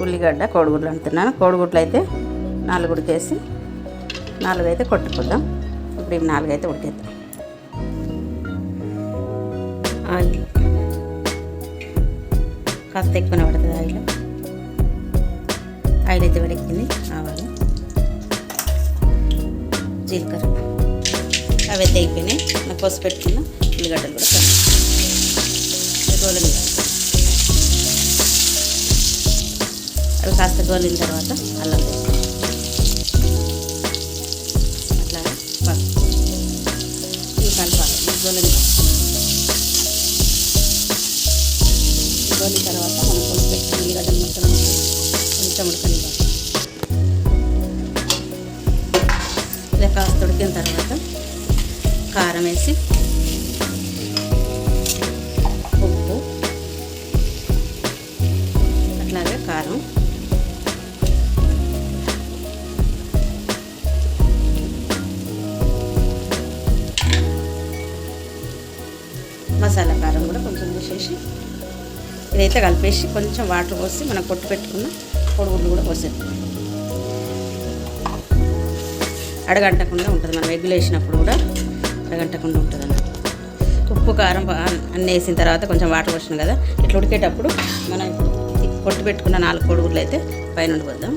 ఉల్లిగడ్డ కోడిగుడ్లు అంటున్నాను. కోడిగుడ్లు అయితే 4 ఉడికేసి 4 అయితే కొట్టుకుందాం. ఇప్పుడు ఇవి 4 అయితే ఉడికేద్దాం. ఆయిల్ కాస్త ఎక్కువనే పడుతుంది. ఆయిల్ అయితే వేడెక్కింది. ఆవాలు, జీలకర్ర అవి అయితే అయిపోయినాయి. నాకు కోసి పెట్టుకున్న ఉల్లిగడ్డలు కూడా గోలిన అవి కాస్త గోలిన తర్వాత అల్లం అట్లాగే పసుపు ఇవి కలపాలి. గోలిన తర్వాత మనం కోసి పెట్టుకున్న ఉల్లిగడ్డలు మొత్తం కొంచెం ఉడకనివ్వాలి. ఇలా కాస్త ఉడికిన తర్వాత కారం వేసి, ఉప్పు, అట్లాగే కారం, మసాలా కారం కూడా కొంచెం వేసేసి ఇదైతే కలిపేసి కొంచెం వాటర్ పోసి మనం కొట్టు పెట్టుకున్న కోడిగుడ్లు కూడా పోసేది. అడగంటకుండా ఉంటుంది. మనం ఎగ్గులు వేసినప్పుడు కూడా అడగంటకుండా ఉంటుంది అన్నమాట. ఉప్పు కారం అన్నీ వేసిన తర్వాత కొంచెం వాటర్ పోసినాం కదా, ఇట్లా ఉడికేటప్పుడు మనం కొట్టు పెట్టుకున్న 4 కోడిగుడ్లు అయితే పైన పోద్దాం.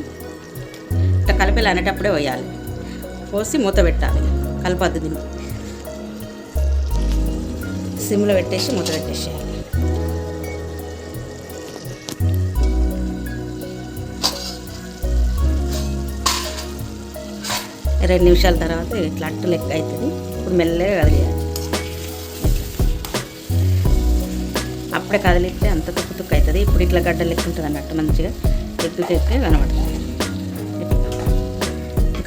ఇట్లా కలిపేలా అనేటప్పుడే పోయాలి. పోసి మూత పెట్టాలి. కలపద్దు. దీన్ని సిమ్లో పెట్టేసి మూత పెట్టేసేయాలి. రెండు నిమిషాల తర్వాత ఇట్లా అట్టు లెక్క అవుతుంది. ఇప్పుడు మెల్లగా కదిలియాలి. అప్పుడే కదిలిస్తే అంత తుక్కు తుక్కు అవుతుంది. ఇప్పుడు ఇట్లా గడ్డ లెక్క ఉంటుంది అన్నట్టు, మంచిగా ఎక్కువ ఎక్కువ కనబడుతుంది.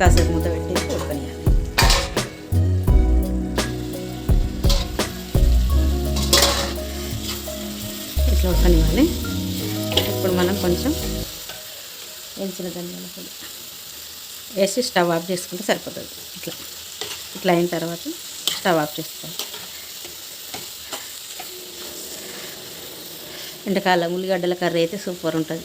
కాసేపు మూత పెట్టేసి ఉడకనియాలి. ఇట్లా ఉడకనివ్వాలి. ఇప్పుడు మనం కొంచెం వేయించిన ధనియాల పొడి వేసి స్టవ్ ఆఫ్ చేసుకుంటే సరిపోతుంది. ఇట్లా అయిన తర్వాత స్టవ్ ఆఫ్ చేసుకోవాలి. ఎండాకాలం ఉల్లిగడ్డల కర్రీ అయితే సూపర్ ఉంటుంది.